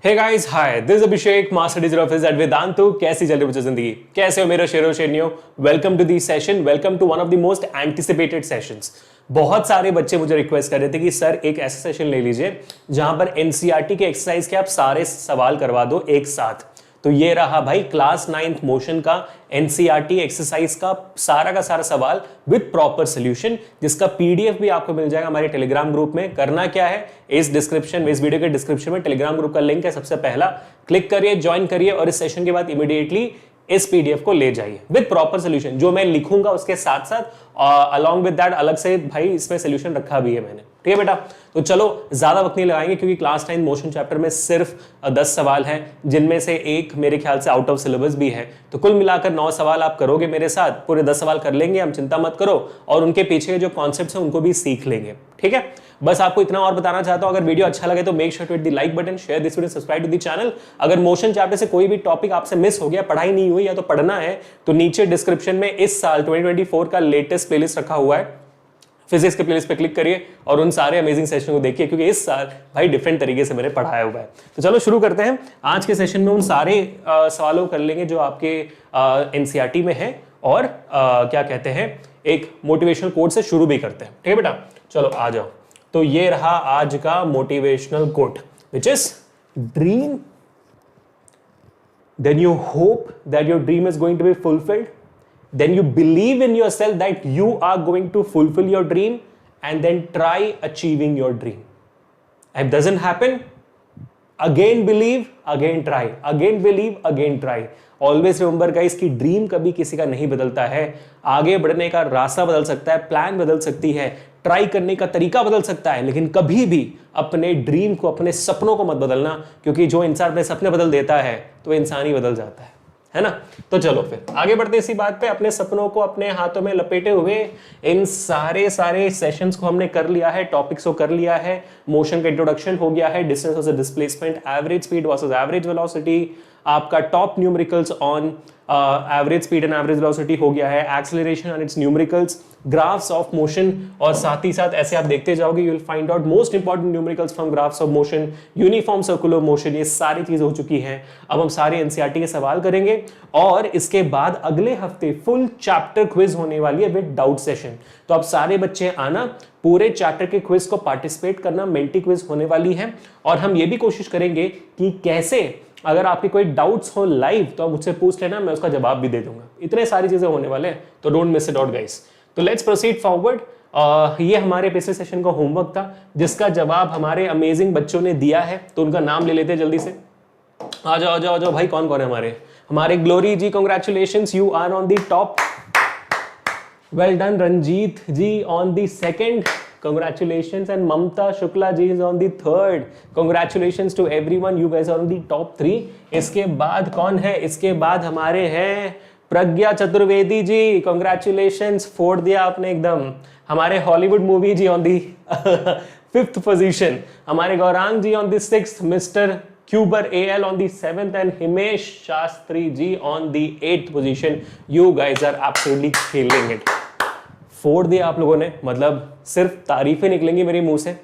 Hey guys, hi, this Abhishek, master teacher office at Vedantu. कैसी चल रही बच्चों जिंदगी? कैसे हो मेरे शेरो शेरनियो? Welcome to the session, welcome to one of the most anticipated sessions. बहुत सारे बच्चे मुझे रिक्वेस्ट कर रहे थे कि सर एक ऐसा सेशन ले लीजिए जहां पर एनसीईआरटी के एक्सरसाइज के आप सारे सवाल करवा दो एक साथ। तो ये रहा भाई क्लास 9th मोशन का एनसीईआरटी एक्सरसाइज का सारा सवाल विद प्रॉपर सॉल्यूशन, जिसका पीडीएफ भी आपको मिल जाएगा हमारे टेलीग्राम ग्रुप में। करना क्या है, इस वीडियो के डिस्क्रिप्शन में टेलीग्राम ग्रुप का लिंक है, सबसे पहला क्लिक करिए, ज्वाइन करिए और इस सेशन के बाद इमीडिएटली इस पीडीएफ को ले जाइए विद प्रॉपर सोल्यूशन। जो मैं लिखूंगा उसके साथ साथ अलॉन्ग विद दैट अलग से भाई इसमें सोल्यूशन रखा भी है मैंने। ठीक है बेटा, तो चलो ज्यादा वक्त नहीं लगाएंगे क्योंकि क्लास 9 मोशन चैप्टर में सिर्फ 10 सवाल हैं, जिनमें से एक मेरे ख्याल से आउट ऑफ सिलेबस भी है। तो कुल मिलाकर 9 सवाल आप करोगे मेरे साथ, पूरे 10 सवाल कर लेंगे हम, चिंता मत करो, और उनके पीछे जो कॉन्सेप्ट्स हैं उनको भी सीख लेंगे। ठीक है, बस आपको इतना और बताना चाहता हूं, अगर वीडियो अच्छा लगे तो make sure to hit the like button, share this video, subscribe to the channel. अगर मोशन चैप्टर से कोई भी टॉपिक आपसे मिस हो गया, पढ़ाई नहीं हुई या तो पढ़ना है, तो नीचे डिस्क्रिप्शन में इस साल 2024 का लेटेस्ट प्लेलिस्ट रखा हुआ है, फिजिक्स के प्लेलिस्ट पे क्लिक करिए और उन सारे अमेजिंग सेशन को देखिए, क्योंकि इस साल भाई डिफरेंट तरीके से मैंने पढ़ाया हुआ है। तो चलो शुरू करते हैं। आज के सेशन में उन सारे सवालों को कर लेंगे जो आपके एनसीईआरटी में है, और क्या कहते हैं, एक मोटिवेशनल कोट से शुरू भी करते हैं। ठीक है बेटा, चलो आ जाओ। तो ये रहा आज का motivational quote, which is dream then you hope that your dream is going to be fulfilled, then you believe in yourself that you are going to fulfill your dream, and then try achieving your dream. If it doesn't happen, again believe, again try, again believe, again try. Always remember guys कि dream कभी किसी का नहीं बदलता है। आगे बढ़ने का रास्ता बदल सकता है, प्लान बदल सकती है, ट्राई करने का तरीका बदल सकता है, लेकिन कभी भी अपने ड्रीम को, अपने सपनों को मत बदलना, क्योंकि जो इंसान अपने सपने बदल देता है तो इंसान ही बदल जाता है ना। तो चलो फिर आगे बढ़ते इसी बात पे। अपने सपनों को अपने हाथों में लपेटे हुए इन सारे सेशंस को हमने कर लिया है, टॉपिक्स को कर लिया है, मोशन का इंट्रोडक्शन हो गया है, distance versus displacement, average speed versus average velocity, आपका top numericals on average speed and average velocity हो गया है, acceleration and its numericals, graphs of motion, और साथ ही साथ ऐसे आप देखते जाओगे you will find out most important numericals from graphs of motion, uniform circular motion. ये सारी चीजें हो चुकी हैं। अब हम सारे एनसीईआरटी के सवाल करेंगे और इसके बाद अगले हफ्ते फुल चैप्टर क्विज होने वाली है विद डाउट सेशन। तो अब सारे बच्चे आना, पूरे चैप्टर के क्विज को पार्टिसिपेट करना, मेंटी क्विज होने वाली है, और हम ये भी कोशिश करेंगे कि कैसे अगर आपके कोई डाउट्स हो लाइव तो आप मुझसे पूछ लेना, मैं उसका जवाब भी दे दूंगा। इतने सारी चीजें होने वाले हैं, तो don't miss it out guys. तो लेट्स प्रोसीड फॉरवर्ड। ये हमारे पिछले सेशन का होमवर्क था, जिसका जवाब हमारे अमेजिंग बच्चों ने दिया है, तो उनका नाम ले लेते हैं जल्दी से। आ जाओ भाई, कौन कौन है हमारे Glory ji, congratulations, you are on the top, well done. Ranjit ji on the second, congratulations, and Mamta Shukla ji is on the third. Congratulations to everyone, you guys are on the top 3. इसके बाद कौन है? इसके बाद हमारे हैं प्रज्ञा चतुर्वेदी जी, congratulations, फोड़ दिया आपने एकदम। हमारे Hollywood movie ji on the 5th position, हमारे Gaurang ji on the 6th, mister Kuber AL on the 7th, and Himesh Shastri ji on the 8th position. You guys are absolutely killing it. फोड़ दिया आप लोगों ने, मतलब सिर्फ तारीफें निकलेंगी मेरे मुंह से।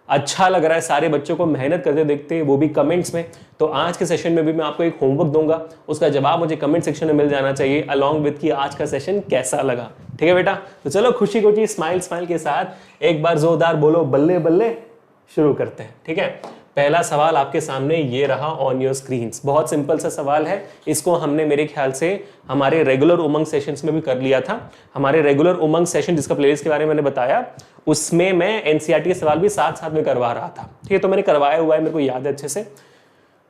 अच्छा लग रहा है सारे बच्चों को मेहनत करते देखते, वो भी कमेंट्स में। तो आज के सेशन में भी मैं आपको एक होमवर्क दूंगा, उसका जवाब मुझे कमेंट सेक्शन में मिल जाना चाहिए, अलॉन्ग विद कि आज का सेशन कैसा लगा। ठीक है बेटा, तो चलो खुशी खुशी स्माइल के साथ एक बार जोरदार बोलो बल्ले बल्ले, शुरू करते हैं। ठीक है, पहला सवाल आपके सामने ये रहा ऑन योर स्क्रीन्स। बहुत सिंपल सा सवाल है, इसको हमने मेरे ख्याल से हमारे रेगुलर उमंग सेशंस में भी कर लिया था। हमारे रेगुलर उमंग सेशन जिसका प्लेलिस्ट के बारे में मैंने बताया, उसमें मैं एनसीईआरटी के सवाल भी साथ में करवा रहा था। ठीक है, तो मैंने करवाया हुआ है, मेरे को याद है अच्छे से।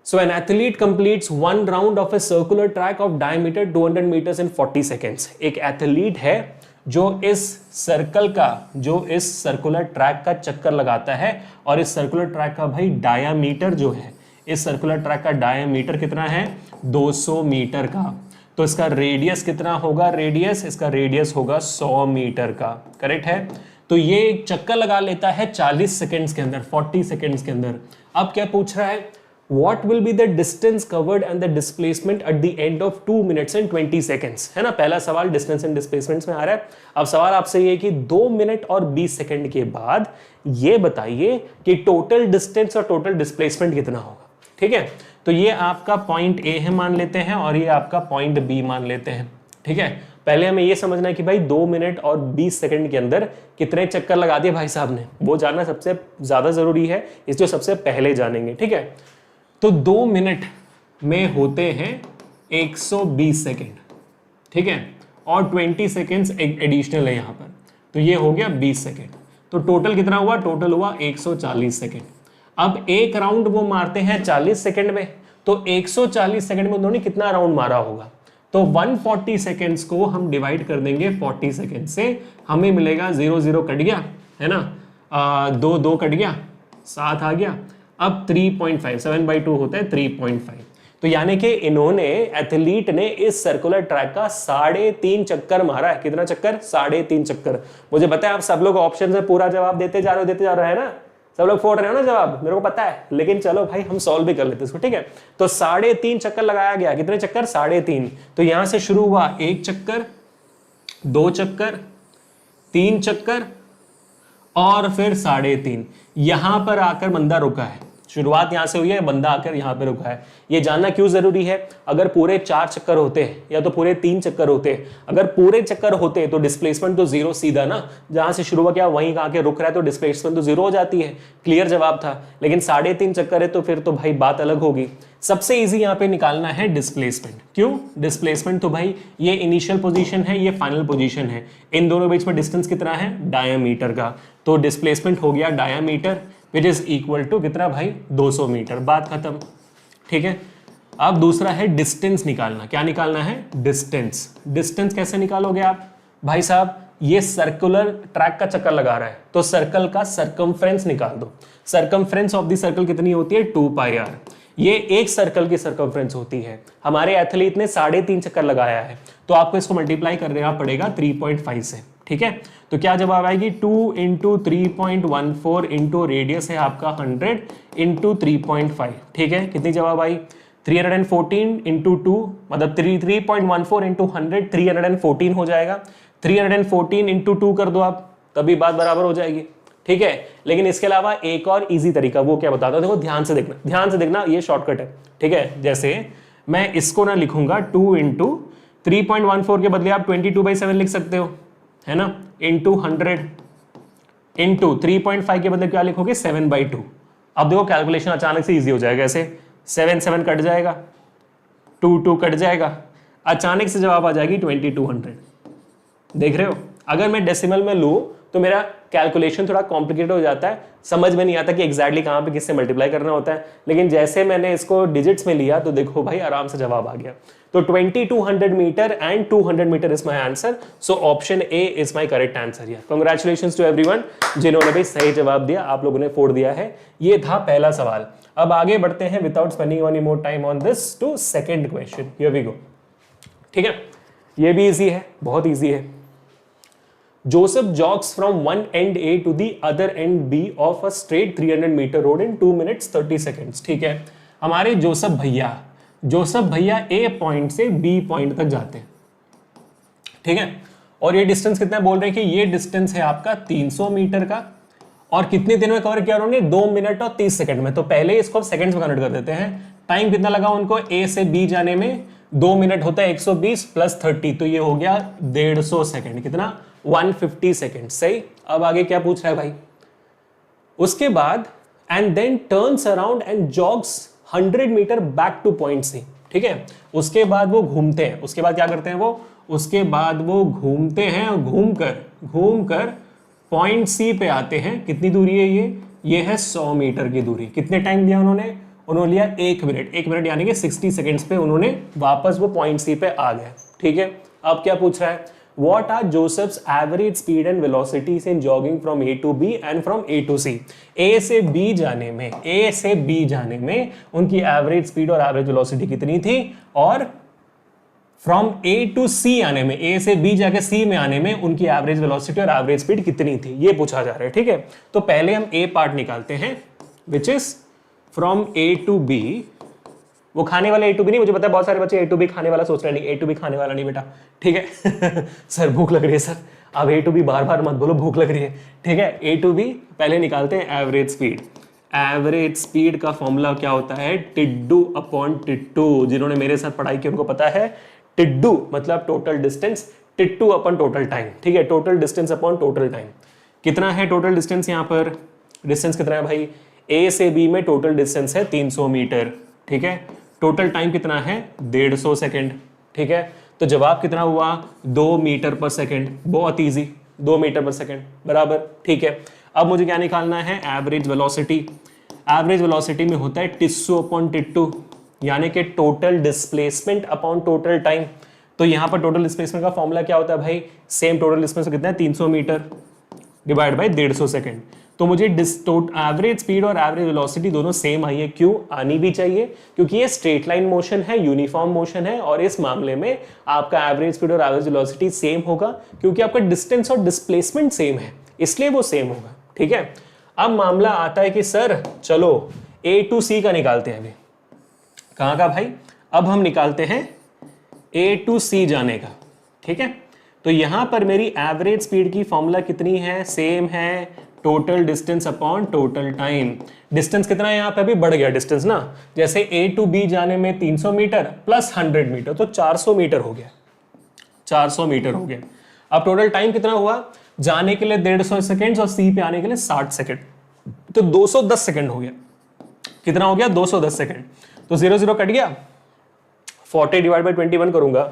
So an athlete completes one round of a circular track of diameter 200 meters in 40 seconds. एक एथलीट है जो इस सर्कुलर ट्रैक का चक्कर लगाता है, और इस सर्कुलर ट्रैक का भाई डायामीटर जो है, इस सर्कुलर ट्रैक का डायामीटर कितना है? 200 मीटर का। तो इसका रेडियस कितना होगा? इसका रेडियस होगा 100 मीटर का। करेक्ट है। तो ये एक चक्कर लगा लेता है 40 सेकेंड्स के अंदर, 40 सेकेंड्स के अंदर। अब क्या पूछ रहा है? What will be the distance covered and the displacement at the end of 2 minutes and 20 seconds? है ना, पहला सवाल डिस्टेंस एंड डिस्प्लेसमेंट्स में आ रहा है। अब सवाल आपसे ये कि 2 मिनट और 20 सेकंड के बाद ये बताइए कि टोटल डिस्टेंस और टोटल डिस्प्लेसमेंट कितना होगा। ठीक है, तो ये आपका पॉइंट ए है मान लेते हैं और ये आपका पॉइंट बी मान लेते हैं। ठीक है, पहले हमें ये समझना है कि भाई 2 मिनट और 20 सेकंड के अंदर कितने चक्कर लगा दिए भाई साहब ने, वो जानना सबसे ज्यादा जरूरी है, इसलिए सबसे पहले जानेंगे। ठीक है, तो 2 मिनट में होते हैं 120 सेकेंड, ठीक है, और 20 सेकेंड्स एडिशनल है यहाँ पर, तो ये हो गया 20 सेकेंड। तो टोटल कितना हुआ? टोटल हुआ 140 सेकेंड। अब एक राउंड वो मारते हैं 40 सेकेंड में, तो 140 सेकेंड में उन्होंने कितना राउंड मारा होगा? तो 140 सेकेंड्स को हम डिवाइड कर देंगे 40 सेकेंड से, हमें मिलेगा 0 0 कट गया है ना, 2 2 कट गया, 7 आ गया, अब 3.5, 7/2 होता है 3.5। तो यानी कि इन्होंने, एथलीट ने इस सर्कुलर ट्रैक का 3.5 चक्कर मारा है। कितना चक्कर? 3.5 चक्कर। मुझे पता है आप सब लोग ऑप्शन से पूरा जवाब देते जा रहे हैं ना, सब लोग फोड़ रहे हो ना जवाब, मेरे को पता है, लेकिन चलो भाई हम सॉल्व भी कर लेते हैं इसको। ठीक है, तो 3.5 चक्कर लगाया गया। कितने चक्कर? 3.5। तो यहां से शुरू हुआ 1 चक्कर, 2 चक्कर, 3 चक्कर और फिर 3.5। यहां पर आकर बंदा रुका है, शुरुआत यहां से हुई है, बंदा आकर यहां पे रुका है। ये जानना क्यों जरूरी है? अगर पूरे 4 चक्कर होते हैं या तो पूरे 3 चक्कर होते हैं, अगर पूरे चक्कर होते तो डिस्प्लेसमेंट तो 0 सीधा ना, जहां से शुरू हुआ क्या वहीं आके रुक रहा है, तो डिस्प्लेसमेंट तो 0 हो जाती है। क्लियर जवाब था। लेकिन 3.5 चक्कर है तो फिर तो भाई बात अलग होगी। सबसे इजी यहां पे निकालना है डिस्प्लेसमेंट। क्यों डिस्प्लेसमेंट? तो भाई ये इनिशियल पोजीशन है, ये फाइनल पोजीशन है, इन दोनों बीच में डिस्टेंस कितना है? डायमीटर का। तो डिस्प्लेसमेंट हो गया diameter, which is equal to कितना भाई? 200 मीटर। बात खत्म। ठीक है, अब दूसरा है डिस्टेंस निकालना। क्या निकालना है? डिस्टेंस। डिस्टेंस कैसे निकालोगे आप? भाई साहब ये सर्कुलर ट्रैक का चक्कर लगा रहा है, तो सर्कल का सर्कमफ्रेंस निकाल दो। सर्कमफ्रेंस ऑफ द सर्कल कितनी होती है? 2πr। ये एक सर्कल की सर्कमफ्रेंस होती है। हमारे एथलीट ने 3.5 चक्कर लगाया है, तो आपको इसको मल्टीप्लाई करना पड़ेगा 3.5 से। ठीक है, तो क्या जवाब आएगी? 2 × 3.14 इंटू रेडियस है आपका 100 इंटू 3.5। ठीक है, कितनी जवाब आई? 314 इंटू 2 मतलब 3.14 इंटू 100 314 हो जाएगा। 314 इंटू 2 कर दो आप, तभी बात बराबर हो जाएगी। ठीक है, लेकिन इसके अलावा एक और इजी तरीका, वो क्या बताता हूं, देखो ध्यान से देखना, ध्यान से देखना, ये शॉर्टकट है। ठीक है, जैसे मैं इसको ना लिखूंगा 2 × 3.14 के बदले आप 22/7 लिख सकते हो, है ना, इंटू 100 इंटू 3.5 के बदले क्या लिखोगे? 7/2। अब देखो कैलकुलेशन अचानक से इजी हो जाएगा। ऐसे 7 7 कट जाएगा, 2 2 कट जाएगा, अचानक से जवाब आ जाएगी 2200। देख रहे हो, अगर मैं डेसिमल में लूं तो मेरा कैलकुलेशन थोड़ा कॉम्प्लिकेटेड हो जाता है, समझ में नहीं आता कि एग्जैक्टली कहां पे किससे मल्टीप्लाई करना होता है। लेकिन जैसे मैंने इसको डिजिट्स में लिया तो देखो भाई आराम से जवाब आ गया। तो 2200 meter and 200 meter is my answer. So option A is my correct answer here. Congratulations to everyone जिन्होंने भी सही जवाब दिया, आप लोगों ने फोड़ दिया है। ये था पहला सवाल। अब आगे बढ़ते हैं without spending any more time on this to second question. Here we go. ठीक है, ये भी इजी है, बहुत इजी है। Joseph jogs from one end A to the other end B of a straight 300 meter road in 2 minutes 30 seconds। ठीक है, हमारे जोसेफ भैया A पॉइंट से B पॉइंट तक जाते हैं। ठीक है, और ये डिस्टेंस कितना बोल रहे हैं कि ये डिस्टेंस है आपका 300 मीटर का, और कितने दिन में कवर किया उन्होंने? 2 मिनट और 30 सेकंड में। तो पहले इसको सेकंड्स में कन्वर्ट कर देते हैं। टाइम कितना लगा उनको A से B जाने में? 2 मिनट होता है 120 प्लस 30, तो ये हो गया 150 सेकंड। कितना? 150 सेकंड। सही। अब आगे क्या पूछ रहा है भाई? उसके बाद and then turns around and jogs 100 meter back to point C. ठीक है, उसके बाद वो घूमते हैं। उसके बाद क्या करते हैं वो? उसके बाद वो घूमते हैं और घूमकर पॉइंट सी पे आते हैं। कितनी दूरी है ये है 100 मीटर की दूरी। कितने टाइम दिया उन्होंने लिया 1 मिनट। 1 मिनट यानी कि 60 सेकेंड्स पे उन्होंने वापस वो पॉइंट सी पे आ गए। ठीक है, अब क्या पूछ रहा है? What are Joseph's average speed and velocities in jogging from A to B and from A to C? A से B जाने में उनकी एवरेज स्पीड और एवरेज वेलोसिटी कितनी थी, और फ्रॉम A to C आने में, A से B जाके C में आने में उनकी एवरेज वेलोसिटी और एवरेज स्पीड कितनी थी, ये पूछा जा रहा है। ठीक है, तो पहले हम A पार्ट निकालते हैं, which is from A to B। वो खाने वाला A to B नहीं, मुझे पता है बहुत सारे बच्चे A to B खाने वाला सोच रहे हैं। नहीं, A to B खाने वाला नहीं बेटा। ठीक है सर भूख लग रही है सर, अब A to B बार बार मत बोलो, भूख लग रही है। ठीक है, A to B पहले निकालते हैं एवरेज स्पीड। एवरेज स्पीड का फॉर्मूला क्या होता है, टिड्डू अपॉन टिट्टू। जिन्होंने मेरे साथ पढ़ाई की उनको पता है, टिड्डू मतलब टोटल डिस्टेंस, टिट्टू अपन टोटल टाइम। ठीक है, total distance upon total time. कितना है टोटल डिस्टेंस, यहाँ पर डिस्टेंस कितना है भाई, ए से बी में टोटल डिस्टेंस है 300 मीटर। ठीक है, टोटल टाइम कितना है 150 सेकेंड। ठीक है, तो जवाब कितना हुआ 2 मीटर पर सेकेंड। बहुत ईजी, 2 मीटर पर सेकेंड बराबर। ठीक है, अब मुझे क्या निकालना है, एवरेज वेलोसिटी। एवरेज वेलोसिटी में होता है टिस्सू अपॉन टिट्टू, यानी कि total displacement upon total time. तो यहां पर टोटल डिस्प्लेसमेंट का फॉर्मूला क्या होता है भाई, सेम टोटल डिस्प्लेसमेंट कितना है 300 मीटर डिवाइड बाय 150 सेकेंड। तो मुझे एवरेज स्पीड और एवरेज वेलोसिटी दोनों सेम आई है। क्यों आनी भी चाहिए, क्योंकि ये स्ट्रेट लाइन मोशन है, यूनिफॉर्म मोशन है, और इस मामले में आपका एवरेज स्पीड और एवरेज वेलोसिटी सेम होगा, क्योंकि आपका डिस्टेंस और डिस्प्लेसमेंट सेम है, इसलिए वो सेम होगा। ठीक है, अब मामला आता है कि सर चलो ए टू सी का निकालते हैं। अभी कहां का भाई, अब हम निकालते हैं ए टू सी जाने का। ठीक है, तो यहां पर मेरी एवरेज स्पीड की फॉर्मूला कितनी है, सेम है, total distance upon total time. Distance कितना है यहाँ पे, अभी बढ़ गया डिस्टेंस ना, जैसे ए टू बी जाने में 300 मीटर प्लस 100 मीटर तो 400 मीटर हो गया, 400 मीटर हो गया। अब टोटल टाइम कितना हुआ, जाने के लिए 150 सेकेंड और सी पे आने के लिए 60 सेकेंड, तो 210 सेकेंड हो गया। कितना हो गया 210 सेकेंड। तो 0 0 कट गया, 40 डिवाइड बाई 21 करूंगा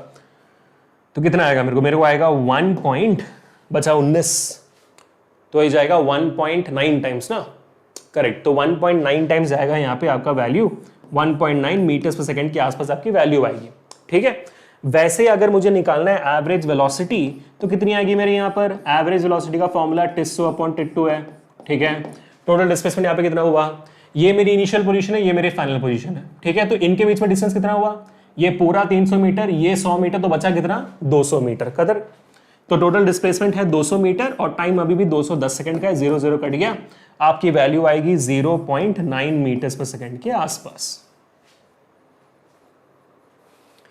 तो कितना आएगा मेरे को आएगा 1 पॉइंट बचा 19, तो ये जाएगा 1.9 टाइम्स ना, करेक्ट। तो 1.9 टाइम्स जाएगा यहाँ पे आपका वैल्यू, 1.9 मीटर्स पर सेकेंड के आसपास आपकी वैल्यू आएगी। ठीक है, वैसे अगर मुझे निकालना है एवरेज वेलोसिटी तो कितनी आएगी मेरे यहाँ पर, एवरेज वेलोसिटी का फॉर्मूला टिस्सू अपॉन टिट्टू है। ठीक है, टोटल डिस्प्लेसमेंट यहाँ पे कितना हुआ, ये मेरी इनिशियल पोजीशन है, ये मेरी फाइनल पोजीशन है। ठीक है, तो इनके बीच में डिस्टेंस कितना हुआ, ये पूरा 300 मीटर, ये 100 मीटर, तो बचा कितना 200 मीटर कदर। तो टोटल डिस्प्लेसमेंट है 200 मीटर और टाइम अभी भी 210 सेकंड का है, 0 0 कट गया, आपकी वैल्यू आएगी 0.9 मीटर्स पर सेकंड के आसपास।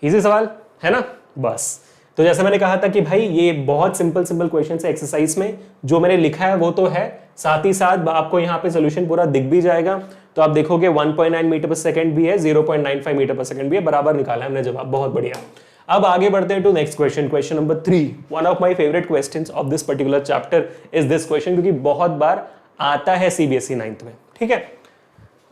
इजी सवाल है ना, बस। तो जैसे मैंने कहा था कि भाई ये बहुत सिंपल क्वेश्चन है एक्सरसाइज में, जो मैंने लिखा है वो तो है, साथ ही साथ आपको यहाँ पे सोल्यूशन पूरा दिख भी जाएगा। तो आप देखोगे 1.9 मीटर पर सेकंड भी है, 0.95 मीटर पर सेकंड भी है, बराबर निकाला है हमने जवाब, बहुत बढ़िया। अब आगे बढ़ते हैं to next question, question number 3। One of my favourite questions of this particular chapter is this question, क्योंकि बहुत बार आता है सीबीएसई 9th में। ठीक है,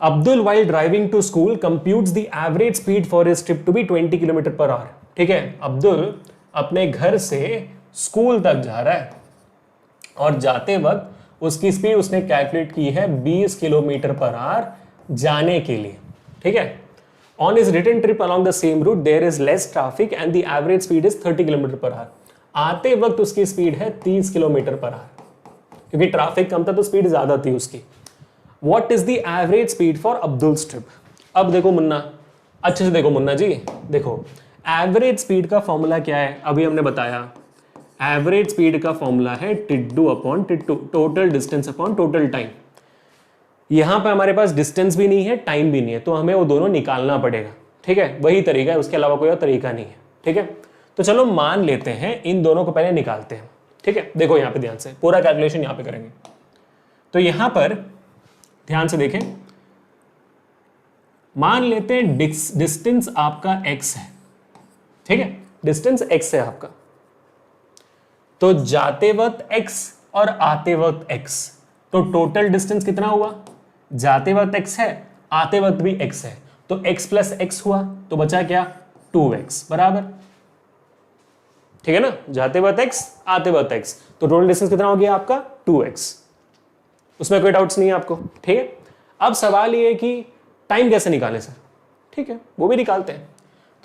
Abdul while driving to school computes the average speed for his trip to be 20 kilometre per our. ठीक है, अब्दुल अपने घर से स्कूल तक जा रहा है और जाते वक्त उसकी स्पीड उसने कैलकुलेट की है 20 किलोमीटर पर आवर जाने के लिए। ठीक है, on his return trip along the same route there is less traffic and the average speed is 30 kilometer per hour. आते वक्त उसकी स्पीड है 30 किलोमीटर पर आवर, क्योंकि ट्रैफिक कम था तो स्पीड ज्यादा थी उसकी। What is the average speed for Abdul's trip? अब देखो मुन्ना, अच्छे से देखो मुन्ना जी, देखो एवरेज स्पीड का फॉर्मूला क्या है, अभी हमने बताया एवरेज स्पीड का फॉर्मूला है टिड्डू अपॉन टिट्टू, total distance upon total time. यहां पे हमारे पास डिस्टेंस भी नहीं है, टाइम भी नहीं है, तो हमें वो दोनों निकालना पड़ेगा। ठीक है, वही तरीका है, उसके अलावा कोई और तरीका नहीं है। ठीक है, तो चलो मान लेते हैं इन दोनों को पहले निकालते हैं। ठीक है, देखो यहां पे ध्यान से पूरा कैलकुलेशन यहां पे करेंगे। तो यहां पर ध्यान से देखें, मान लेते हैं डिस्टेंस आपका x है। ठीक है, डिस्टेंस x है आपका, तो जाते वक्त x और आते वक्त x, तो टोटल डिस्टेंस कितना हुआ, जाते वक्त x है, आते वक्त भी x है, तो x प्लस x हुआ, तो बचा क्या 2x बराबर। ठीक है ना, जाते वक्त x आते वक्त x, तो टोटल डिस्टेंस कितना हो गया आपका 2x, उसमें कोई डाउट्स नहीं है आपको। ठीक है, अब सवाल ये है कि टाइम कैसे निकालें सर। ठीक है, वो भी निकालते हैं।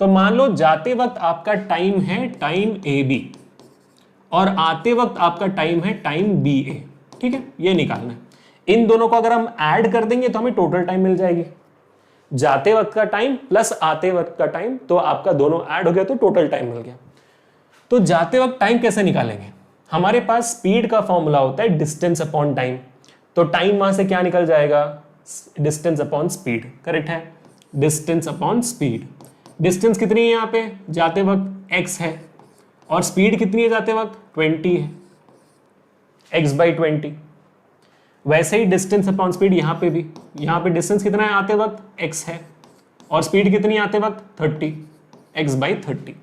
तो मान लो जाते वक्त आपका टाइम है टाइम ए बी और आते वक्त आपका टाइम है टाइम बी ए। ठीक है, ये निकालना है। इन दोनों को अगर हम ऐड कर देंगे तो हमें टोटल टाइम मिल जाएगी, जाते वक्त का टाइम प्लस आते वक्त का टाइम, तो आपका दोनों ऐड हो गया तो टोटल टाइम मिल गया। तो जाते वक्त टाइम कैसे निकालेंगे, हमारे पास स्पीड का फॉर्मूला होता है डिस्टेंस अपॉन टाइम, तो टाइम वहां से क्या निकल जाएगा, डिस्टेंस अपॉन स्पीड, करेक्ट है, डिस्टेंस अपॉन स्पीड। डिस्टेंस कितनी है यहाँ पे, जाते वक्त x है, और स्पीड कितनी है जाते वक्त 20 है, x/20। वैसे ही डिस्टेंस अपॉन स्पीड यहां पे भी, यहां पे डिस्टेंस कितना है आते वक्त x है और स्पीड कितनी आते वक्त 30, x/30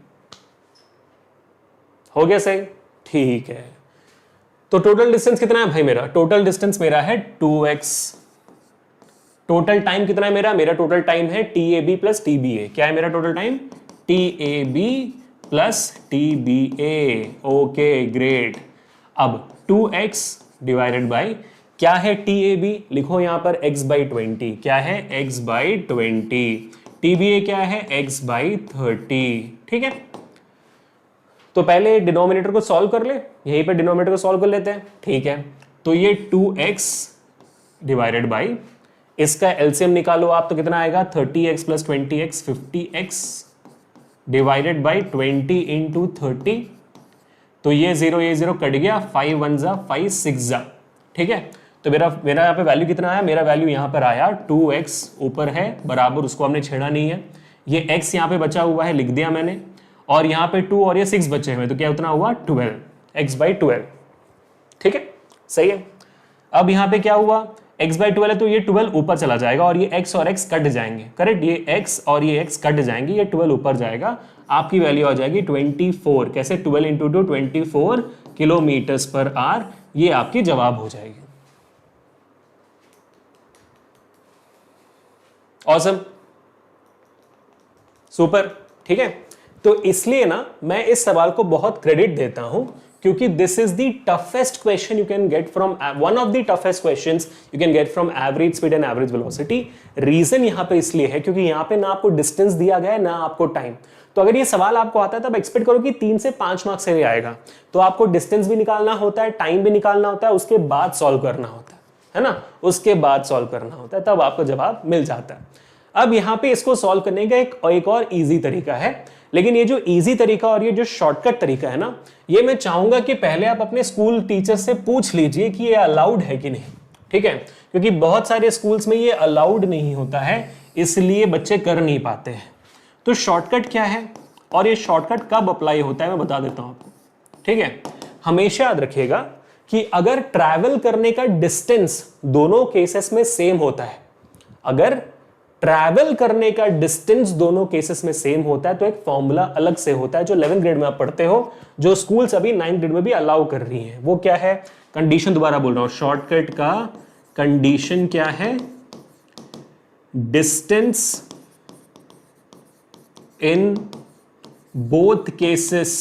हो गया सही। ठीक है, तो टोटल डिस्टेंस कितना है भाई मेरा, टोटल डिस्टेंस मेरा है 2x। टोटल टाइम कितना है मेरा, मेरा टोटल टाइम है TAB प्लस TBA। क्या है मेरा total time, TAB plus TBA। Okay great. अब 2x डिवाइडेड बाई क्या है TAB, लिखो यहां पर x/20। क्या है x/20। TBA क्या है x/30। ठीक है, तो पहले डिनोमिनेटर को सॉल्व कर ले, यहीं पे डिनोमिनेटर को सॉल्व कर लेते हैं। ठीक है, तो ये 2x डिवाइडेड बाई इसका एलसीएम निकालो आप, तो कितना आएगा 30x plus 20x 50x divided by 20 into 30। तो ये 0 कट गया, 5 1 जा 5 6 जा। ठीक है, तो मेरा यहाँ पे वैल्यू कितना आया, मेरा वैल्यू यहाँ पर आया 2x ऊपर है बराबर, उसको हमने छेड़ा नहीं है। ये x यहाँ पे बचा हुआ है लिख दिया मैंने, और यहाँ पे 2 और ये 6 बचे हुए, तो क्या उतना हुआ 12, x/12। ठीक है, सही है। अब यहाँ पे क्या हुआ, x/12 है तो ये 12 ऊपर चला जाएगा और ये x और x कट जाएंगे। करेक्ट, ये x और ये x कट जाएंगे, ये 12 ऊपर जाएगा, आपकी वैल्यू आ जाएगी 24। कैसे, 12 इंटू 2 24 किलोमीटर्स पर आवर, ये आपकी जवाब हो जाएगी। Awesome, super. ठीक है, तो इसलिए ना मैं इस सवाल को बहुत क्रेडिट देता हूं, क्योंकि this is the toughest question you can get from, one of the toughest questions you can get from average speed and average velocity. Reason यहां पे इसलिए है क्योंकि यहां पे ना आपको डिस्टेंस दिया गया है ना आपको टाइम। तो अगर ये सवाल आपको आता है तब एक्सपेक्ट करो कि 3 से 5 मार्क्स से आएगा, तो आपको डिस्टेंस भी निकालना होता है, टाइम भी निकालना होता है, उसके बाद सॉल्व करना होता है ना, उसके बाद सॉल्व करना होता है, तब आपको जवाब मिल जाता है। अब यहां पे इसको सॉल्व करने का एक और इजी तरीका है, लेकिन ये जो इजी तरीका और ये जो शॉर्टकट तरीका है ना, ये मैं चाहूंगा कि पहले आप अपने स्कूल टीचर से पूछ लीजिए कि ये अलाउड है कि नहीं। ठीक है, क्योंकि बहुत सारे स्कूल्स में ये अलाउड नहीं होता है, इसलिए बच्चे कर नहीं पाते हैं। तो शॉर्टकट क्या है और ये शॉर्टकट कब अप्लाई होता है मैं बता देता हूं आपको। ठीक है, हमेशा याद रखिएगा कि अगर ट्रैवल करने का डिस्टेंस दोनों केसेस में सेम होता है, अगर ट्रैवल करने का डिस्टेंस दोनों केसेस में सेम होता है, तो एक फॉर्मूला अलग से होता है जो 11th ग्रेड में आप पढ़ते हो, जो स्कूल्स अभी 9th ग्रेड में भी अलाउ कर रही हैं। वो क्या है, कंडीशन दोबारा बोल रहा हूं, शॉर्टकट का कंडीशन क्या है, distance in both cases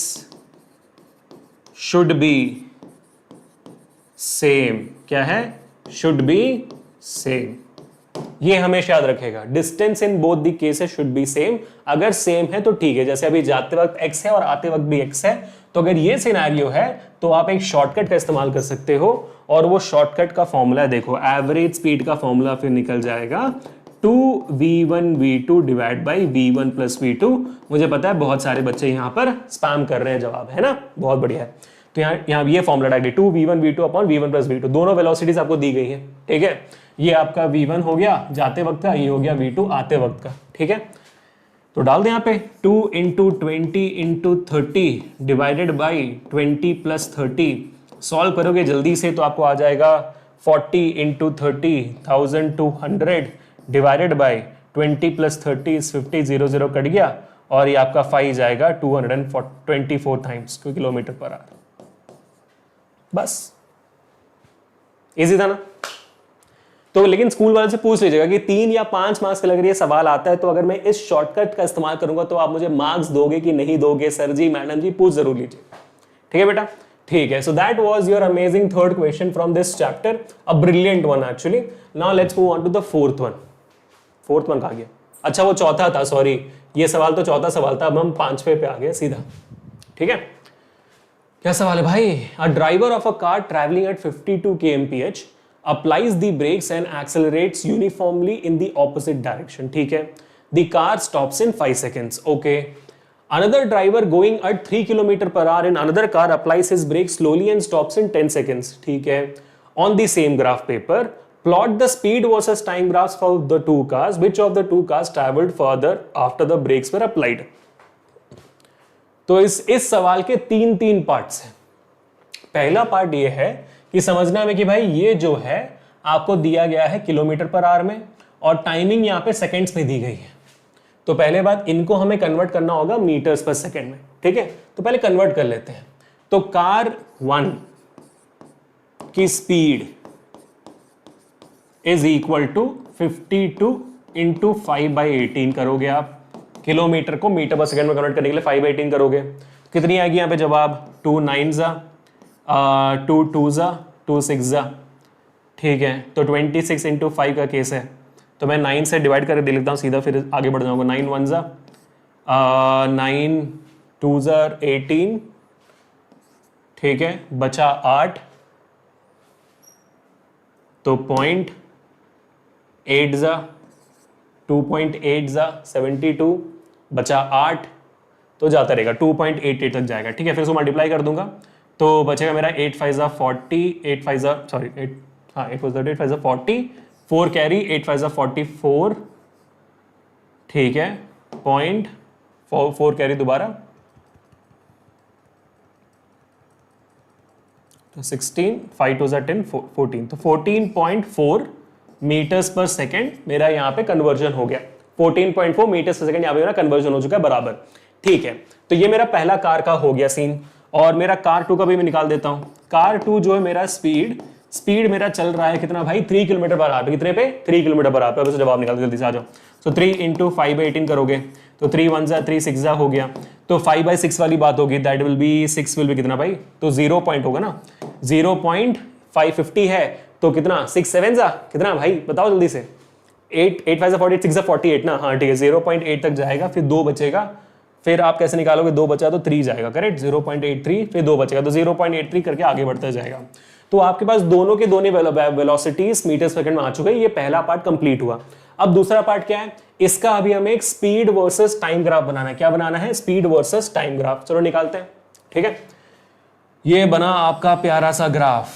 should be same. क्या है, शुड बी सेम। ये हमेशा याद रखेगा, distance in both the cases should be same. अगर सेम है तो ठीक है, जैसे अभी जाते वक्त x है और आते वक्त भी x है, तो अगर ये सिनेरियो है तो आप एक शॉर्टकट का इस्तेमाल कर सकते हो, और वो शॉर्टकट का फॉर्मूला देखो, एवरेज स्पीड का फॉर्मूला फिर निकल जाएगा 2v1v2 divide by v1 plus v2। मुझे पता है बहुत सारे बच्चे यहां पर स्पैम कर रहे हैं जवाब, है ना, बहुत बढ़िया है। तो यहाँ ये formula directly 2v1v2 upon v1 plus v2, दोनों वेलोसिटीज आपको दी गई है। ठीक है, ये आपका v1 हो गया जाते वक्त का, ये हो गया v2 आते वक्त का। ठीक है, तो डाल दें यहाँ पे 2 into 20 into 30 divided by 20 plus 30। Solve करोगे जल्दी से तो आपको आ जाएगा 40 into 30 1200 divided by 20 plus 30 is 50, 0 cut गया, और ये आपका 5 जाएगा 224 टाइम्स किलोमीटर पर आवर। बस इजी था ना। तो लेकिन स्कूल वाले से पूछ लीजिएगा कि 3 या 5 मार्क्स का अगर ये सवाल आता है तो अगर मैं इस शॉर्टकट का इस्तेमाल करूंगा तो आप मुझे मार्क्स दोगे कि नहीं दोगे, सर जी मैडम जी, पूछ जरूर लीजिए। ठीक है बेटा, ठीक है। So that was your amazing third question from this chapter, a brilliant one actually. Now let's move on to the fourth one. Fourth one कहा गया, अच्छा वो चौथा था, सॉरी, ये सवाल तो चौथा सवाल था, अब हम 5वें पे आ गए सीधा। ठीक है, क्या सवाल है भाई, a driver of a car travelling eight 52 kmph applies the brakes and accelerates uniformly in the opposite direction. ठीक है, the car stops in 5 seconds. Okay. Another driver going at 3 km per hour in another car applies his brakes slowly and stops in 10 seconds. ठीक है, on the same graph paper plot the speed versus time graphs for the two cars. Which of the two cars traveled further after the brakes were applied? तो इस सवाल के तीन parts हैं। पहला part ये है कि समझना में कि भाई ये जो है आपको दिया गया है किलोमीटर पर आवर में और टाइमिंग यहाँ पे सेकेंड्स में दी गई है। तो पहले बात, इनको हमें कन्वर्ट करना होगा मीटर्स पर सेकेंड में, ठीक है। तो पहले कन्वर्ट कर लेते हैं। तो कार 1 की speed is equal to 52 into 5/18 करोगे आप, किलोमीटर को मीटर पर सेकेंड में कन्वर्ट करने के लिए 5/18 करोगे, कितनी आएगी यहाँ पे जवाब, 2 9 2 2 2 6, ठीक है। तो 26 इंटू 5 का केस है, तो मैं 9 से डिवाइड करके दे लेता हूँ सीधा, फिर आगे बढ़ जाऊंगा। 9 1 9 2 18, ठीक है, बचा 8, तो 0.8 2.8 72, बचा 8, तो जाता रहेगा 2.88 तक जाएगा, ठीक है। फिर उसको मल्टीप्लाई कर दूंगा तो बचेगा मेरा 8 5 40, 8 5 सॉरी 8, हाँ 8 was 8 5 40, 4 कैरी, 8 5 44, ठीक है, 0.4 कैरी दोबारा, तो 16, 5 2 10 14, तो 14.4 मीटर्स पर सेकेंड मेरा यहाँ पे कन्वर्जन हो गया। 14.4 मीटर्स पर सेकेंड यहाँ पे मेरा कन्वर्जन हो चुका है बराबर, ठीक है। तो ये मेरा पहला कार का हो गया सीन, और मेरा कार 2 का भी मैं निकाल देता हूँ। कार 2 जो है मेरा स्पीड मेरा चल रहा है कितना भाई, 3 किलोमीटर पर आवर, कितने पे, 3 किलोमीटर पर आवर। अब जवाब निकाल, जल्दी से आ जाओ। तो 3 इंटू 5/18 करोगे तो 3 1 3 6 हो गया, तो 5/6 वाली बात होगी, that will be 6 will be कितना भाई, तो 0 पॉइंट होगा ना, 0.550 है, तो कितना 6 7 कितना भाई बताओ जल्दी से, 8 8 5 48, 6 48 ना, हाँ ठीक है, 0.8 तक जाएगा, फिर 2 बचेगा, फिर आप कैसे निकालोगे, 2 बचा तो 3 जाएगा, करेक्ट, 0.83, फिर 2 बचेगा, तो 0.83 करके आगे बढ़ता जाएगा। तो आपके पास दोनों के दोनों वेलोसिटीज मीटर सेकंड में आ चुके हैं। ये पहला पार्ट कंप्लीट हुआ। अब दूसरा पार्ट क्या है, इसका अभी हमें एक स्पीड वर्सेस टाइम ग्राफ बनाना है। क्या बनाना है, स्पीड वर्सेस टाइम ग्राफ। चलो निकालते हैं, ठीक है। ये बना आपका प्यारा सा ग्राफ,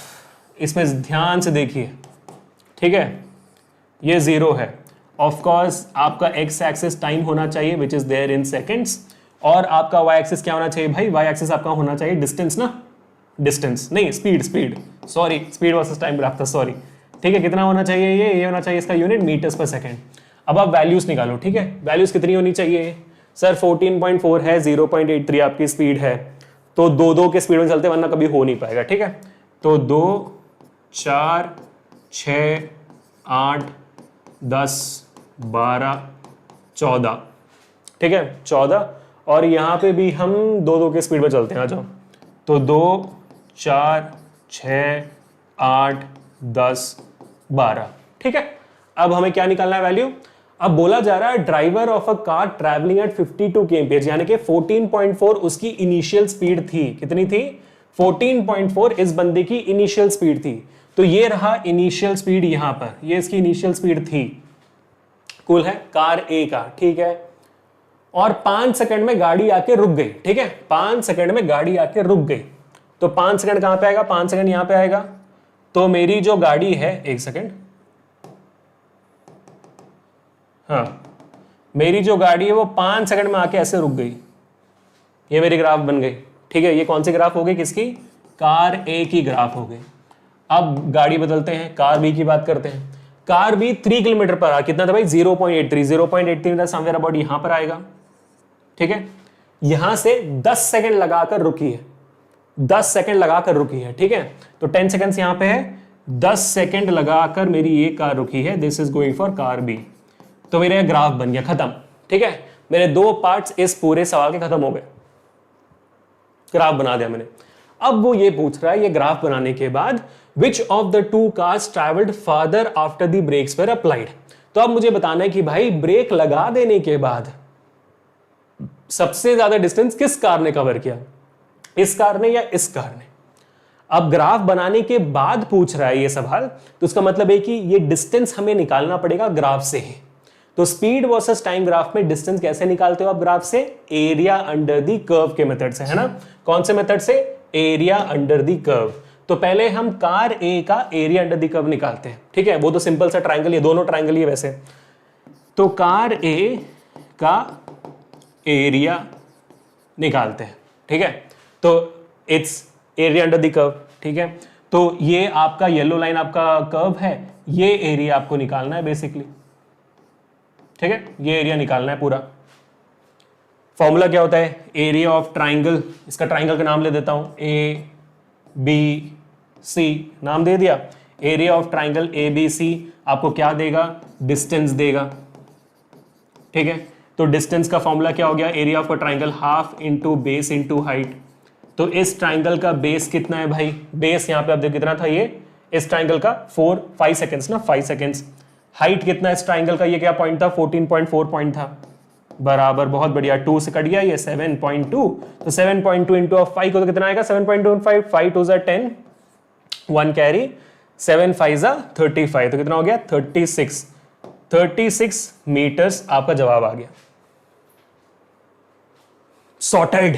इसमें ध्यान से देखिए, ठीक है। ये 0 है, ऑफ कोर्स आपका एक्स एक्सिस टाइम होना चाहिए which is there in seconds, और आपका वाई एक्सिस क्या होना चाहिए भाई, वाई एक्सिस आपका होना चाहिए डिस्टेंस ना, डिस्टेंस नहीं speed sorry, speed versus time graph था, सॉरी, ठीक है। कितना होना चाहिए, ये होना चाहिए इसका यूनिट मीटर्स पर सेकंड। अब आप वैल्यूज निकालो, ठीक है। वैल्यूज कितनी होनी चाहिए सर, 14.4 है, 0.83 आपकी स्पीड है, तो 2 के स्पीड में चलते, वरना कभी हो नहीं पाएगा, ठीक है। तो 2 4 6 8 10 12 14, ठीक है, 14, और यहां पे भी हम 2 के स्पीड में चलते हैं, आ जाओ। तो 2 4 6 8 10 12, ठीक है। अब हमें क्या निकालना है वैल्यू, अब बोला जा रहा है driver of a car travelling eight 52 kmph, यानी कि 14.4 उसकी इनिशियल स्पीड थी। कितनी थी, 14.4 इस बंदे की इनिशियल स्पीड थी। तो ये रहा इनिशियल स्पीड, यहां पर ये इसकी इनिशियल स्पीड थी, कूल है, कार ए का, ठीक है। और 5 सेकंड में गाड़ी आके रुक गई, ठीक है, 5 सेकंड में गाड़ी आके रुक गई। तो 5 सेकंड कहां पे आएगा, 5 सेकंड यहां पे आएगा। तो मेरी जो गाड़ी है, 1 सेकंड, हाँ, मेरी जो गाड़ी है वो 5 सेकंड में आके ऐसे रुक गई, ये मेरी ग्राफ बन गई, ठीक है। ये कौन सी ग्राफ हो गई, किसकी, कार ए की ग्राफ हो गई। अब गाड़ी बदलते हैं, कार बी की बात करते हैं। कार बी 3 किलोमीटर पर आ, कितना था भाई, 0.83 समवेयर अबाउट यहां पर आएगा, ठीक है। यहां से 10 सेकंड लगाकर रुकी है, 10 सेकंड लगाकर रुकी है, ठीक है। तो 10 सेकंड्स यहां पे है, 10 सेकंड लगाकर मेरी ये कार रुकी है, this is going for car B. तो मेरा ग्राफ बन गया, खत्म, ठीक है। मेरे 2 पार्ट्स इस पूरे सवाल के खत्म हो गए, ग्राफ बना दिया मैंने। अब वो ये पूछ रहा है, ये ग्राफ बनाने के बाद which of the two cars traveled farther after the brakes were applied। तो अब मुझे बताना है कि भाई ब्रेक लगा देने के बाद सबसे ज्यादा डिस्टेंस किस कार ने कवर किया, इस कार ने या इस कार ने। अब ग्राफ बनाने के बाद पूछ रहा है ये सवाल, तो उसका मतलब है कि ये डिस्टेंस हमें निकालना पड़ेगा ग्राफ से ही। तो स्पीड वर्सेस टाइम ग्राफ में डिस्टेंस कैसे निकालते हो आप ग्राफ से, एरिया अंडर दी कर्व के मेथड से, है ना। कौन से मेथड से, एरिया अंडर दी कर्व। तो पहले हम कार ए का एरिया अंडर दी कर्व निकालते हैं, ठीक है। वो तो सिंपल सा ट्रायंगल, ये दोनों ट्रायंगल ही है वैसे। तो कार ए का एरिया निकालते हैं, ठीक है। तो it's area under the curve, ठीक है। तो ये आपका येलो लाइन आपका कर्व है, ये एरिया आपको निकालना है बेसिकली, ठीक है, ये एरिया निकालना है पूरा। फॉर्मूला क्या होता है, एरिया ऑफ ट्राइंगल, इसका ट्राइंगल का नाम ले देता हूं, ए बी सी, नाम दे दिया। Area of triangle A B C आपको क्या देगा, डिस्टेंस देगा, ठीक है। तो डिस्टेंस का फॉर्मूला क्या हो गया, area of triangle half into base into height. तो इस ट्राइंगल का बेस कितना है भाई, बेस यहां पे आप देखो कितना था, ये इस ट्राइंगल का 5 सेकेंड्स ना, 5 सेकेंड्स। हाइट कितना है इस ट्राइंगल का, ये क्या पॉइंट था, 14.4 पॉइंट था, बराबर, बहुत बढ़िया, 2 से कट गया ये 7.2, तो 7.2 इंटू 5 को तो कितना आएगा, 7.25, 5 2 10, 1 कैरी, 7 5 35, तो कितना हो गया 36 मीटर्स आपका जवाब आ गया। सॉर्टेड,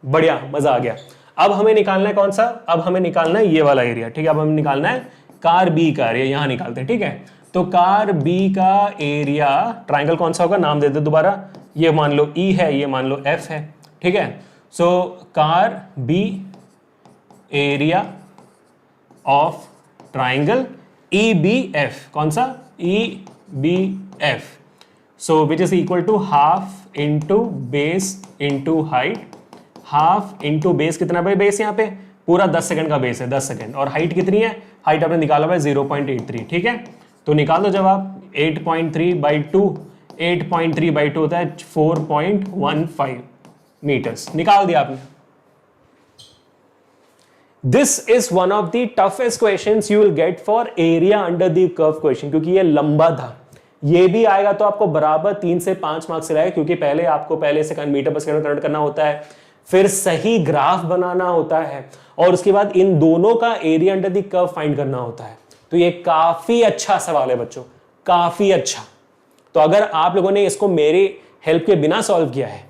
बढ़िया, मजा आ गया। अब हमें निकालना है कौन सा, अब हमें निकालना है ये वाला एरिया, ठीक है। अब हमें निकालना है कार बी का एरिया, यहां निकालते हैं, ठीक है। तो कार बी का एरिया, ट्राइंगल कौन सा होगा, नाम दे दे दोबारा, ये मान लो ई है, ये मान लो एफ है, ठीक है। सो कार B area of triangle E B F, कौन सा, E B F, so which is equal to half into base into height. Half into base कितना भाई, बेस यहाँ पे पूरा 10 सेकंड का बेस है, 10 सेकंड, और हाइट कितनी है, हाइट आपने निकाला हुआ है 0.83, ठीक है। तो निकाल दो जवाब, 8.3/2, 8.3/2 होता है 4.15 मीटर्स, निकाल दिया आपने। This is one of the toughest questions you will get for area under the curve question, क्योंकि ये लंबा था। ये भी आएगा तो आपको बराबर 3 से 5 मार्क्स से आएगा, क्योंकि पहले आपको पहले से मीटर पर सेकंड कन्वर्ट करना होता है, फिर सही ग्राफ बनाना होता है, और उसके बाद इन दोनों का area under the curve find करना होता है। तो ये काफी अच्छा सवाल है बच्चों, काफी अच्छा। तो अगर आप लोगों ने इसको मेरे हेल्प के बिना सॉल्व किया है,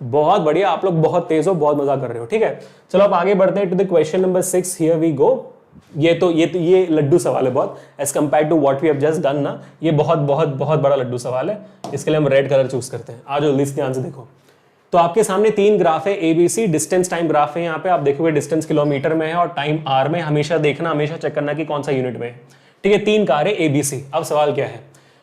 बहुत बढ़िया, आप लोग बहुत तेज हो, बहुत मजा कर रहे हो, ठीक है। चलो अब आगे बढ़ते हैं to the question number 6, here we go. ये लड्डू सवाल है बहुत, as compare to what we have just done ना, ये बहुत बहुत बहुत बड़ा लड्डू सवाल है, इसके लिए हम रेड कलर चूज करते हैं। आज लिस्ट ध्यान से देखो। तो आपके सामने 3 ग्राफ है, एबीसी, डिस्टेंस टाइम ग्राफ है। यहाँ पे आप देखोगे डिस्टेंस किलोमीटर में है और टाइम आर में, हमेशा देखना, हमेशा चेक करना कि कौन सा यूनिट में है, ठीक है। 3 कार है एबीसी। अब सवाल क्या है,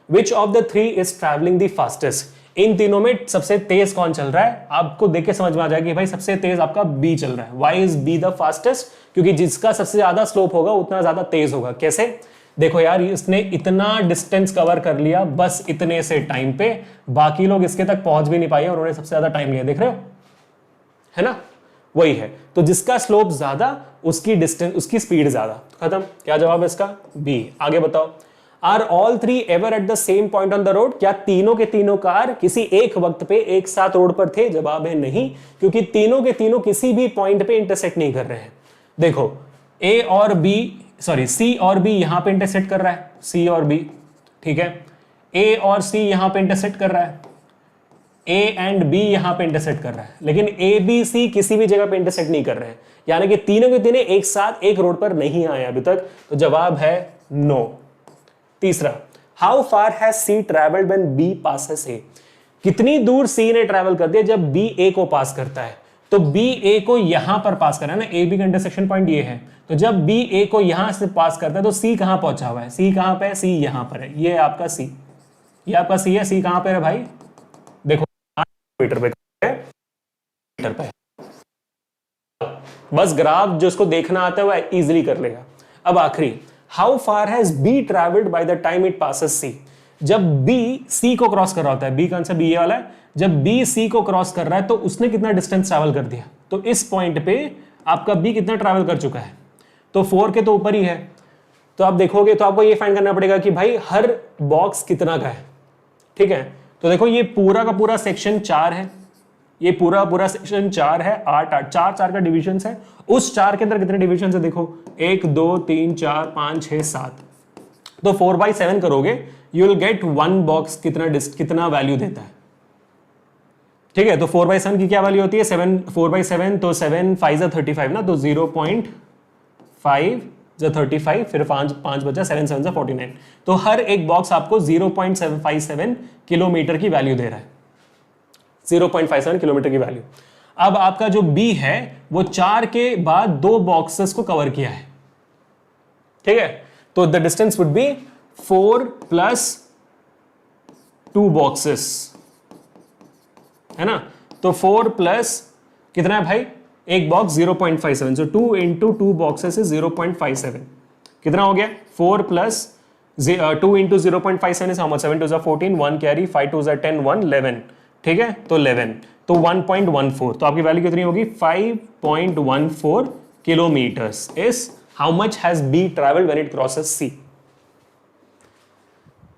which of the 3 is travelling the fastest, इन तीनों में सबसे तेज कौन चल रहा है। आपको देख के समझ में आ जाएगा कि भाई सबसे तेज आपका बी चल रहा है। Why is B the fastest, क्योंकि जिसका सबसे ज्यादा स्लोप होगा उतना ज्यादा तेज होगा। कैसे, देखो यार, इसने इतना डिस्टेंस कवर कर लिया बस इतने से टाइम पे, बाकी लोग इसके तक पहुंच भी नहीं पाए और उन्होंने सबसे ज्यादा टाइम लिया, देख रहे हो, है ना, वही है। तो जिसका स्लोप ज्यादा उसकी डिस्टेंस, उसकी स्पीड ज्यादा, खत्म। क्या जवाब है इसका, बी। आगे बताओ, are all 3 ever at the same point on the road, क्या तीनों के तीनों कार किसी एक वक्त पे एक साथ रोड पर थे। जवाब है नहीं, क्योंकि तीनों के तीनों किसी भी पॉइंट पे इंटरसेक्ट नहीं कर रहे हैं। देखो ए और बी, सॉरी सी और बी यहां पे इंटरसेक्ट कर रहा है, सी और बी, ठीक है। ए और सी यहां पे इंटरसेक्ट कर रहा है, ए एंड बी यहां पे इंटरसेक्ट कर रहा है, लेकिन ए बी सी किसी भी जगह पे इंटरसेक्ट नहीं कर रहे हैं, यानी कि तीनों के तीनों एक साथ एक रोड पर नहीं आए अभी तक। तो जवाब है नो। तीसरा, how far has C travelled when B passes A, कितनी दूर सी ने ट्रेवल कर दिया जब बी ए को पास करता है। तो बी ए को यहां पर पास कर रहा है ना, ए बी का इंटरसेक्शन पॉइंट ये है, तो जब बी ए को यहां से पास करता है तो सी कहां पहुंचा हुआ है, सी कहां पे है, सी यहां पर है, ये आपका सी, ये आपका सी है। सी कहां पे है भाई, देखो मीटर पे है, मीटर पे है। बस ग्राफ जो उसको देखना आता है वह इजीली कर लेगा। अब आखिरी, how far has B travelled by the time it passes C, जब बी सी को क्रॉस कर रहा होता है, बी कौन सा, बी ए वाला है, जब बी सी को क्रॉस कर रहा है तो उसने कितना डिस्टेंस ट्रैवल कर दिया। तो इस पॉइंट पे आपका बी कितना ट्रैवल कर चुका है, तो 4 के तो ऊपर ही है। तो आप देखोगे तो आपको ये फाइंड करना पड़ेगा कि भाई हर बॉक्स कितना का है, ठीक है। तो देखो ये पूरा का पूरा सेक्शन 4 है, ये पूरा पूरा सेक्शन 4 है, 8 8 4 4 का डिविजन है। उस 4 के अंदर कितने डिविजन है, देखो 1 2 3 4 5 6 7, तो 4/7 करोगे, यू विल गेट 1 बॉक्स कितना वैल्यू देता है, ठीक है। तो 4/7 की क्या वैल्यू होती है, 4/7, तो 7 5 35 ना, तो 0.5 35, फिर 5 बचा, 7 7 49, तो हर एक बॉक्स आपको 0.757 किलोमीटर की वैल्यू दे रहा है, 0.57 किलोमीटर की वैल्यू। अब आपका जो बी है वो 4 के बाद 2 बॉक्सेस को कवर किया है, ठीक है, तो the distance would be 4 plus 2 boxes, है ना। तो 4 प्लस कितना है भाई, एक box 0.57, so 2 into 2 boxes is 0.57, कितना हो गया 4 plus 2 into 0.57 is how much, 7 2 जा 14, 1 कैरी, 5 2 जा 10, 1 11, ठीक है, तो 11, तो 1.14, तो आपकी वैल्यू कितनी होगी 5.14 kilometers is how much has be travelled when it crosses C.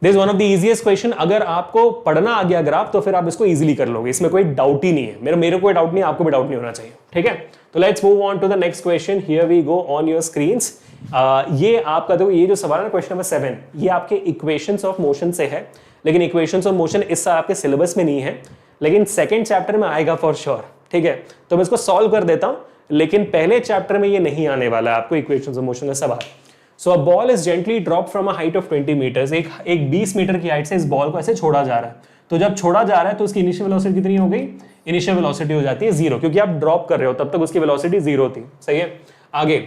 This one of the easiest question, अगर आपको पढ़ना आ गया ग्राफ तो फिर आप इसको इजीली कर लोगे, इसमें कोई डाउट ही नहीं है, मेरे कोई डाउट नहीं है, आपको भी डाउट नहीं होना चाहिए, ठीक है। तो let's move on to the next question, here we go on your screens. ये आपका देखो, ये जो सवाल है ना क्वेश्चन नंबर 7, ये आपके इक्वेशंस ऑफ मोशन से है, लेकिन इक्वेशंस ऑफ मोशन इस साल आपके सिलेबस में नहीं है, लेकिन सेकंड चैप्टर में आएगा फॉर श्योर, ठीक है। तो मैं इसको सॉल्व कर देता हूं, लेकिन पहले चैप्टर में ये नहीं आने वाला है आपको इक्वेशंस ऑफ मोशन का सवाल। So a ball is gently drop from a height of 20 metres, एक 20 मीटर की हाइट से इस बॉल को ऐसे छोड़ा जा रहा है, तो जब छोड़ा जा रहा है तो उसकी इनिशियल वेलोसिटी कितनी हो गई, इनिशियल वेलोसिटी हो जाती है 0, क्योंकि आप ड्रॉप कर रहे हो तब तक उसकी वेलोसिटी 0 थी, सही है। आगे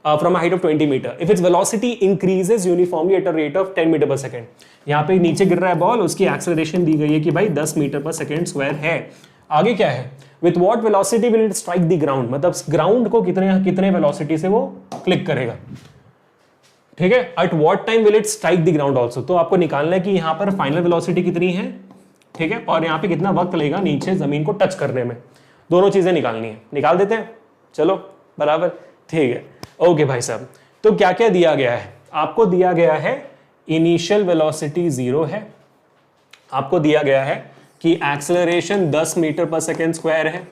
from height of 20 meter, if its velocity increases uniformly at a rate of 10 meter पर सेकंड, यहाँ पे नीचे गिर रहा है बॉल, उसकी एक्सेलरेशन दी गई है कि भाई 10 मीटर पर सेकंड स्क्वायर है। आगे क्या है, with what velocity will it strike the ground, मतलब ग्राउंड को कितने वेलोसिटी से वो क्लिक करेगा, ठीक है। At what time will it strike the ground also, तो आपको निकालना है कि यहाँ पर फाइनल वेलोसिटी कितनी है, ठीक है, और यहाँ पे कितना वक्त लगेगा नीचे जमीन को टच करने में, दोनों चीजें निकालनी है, निकाल देते हैं, चलो बराबर, ठीक है। ओके भाई साहब, तो क्या क्या दिया गया है, आपको दिया गया है इनिशियल वेलोसिटी 0 है, आपको दिया गया है कि एक्सेलरेशन 10 मीटर पर सेकेंड स्क्वायर है,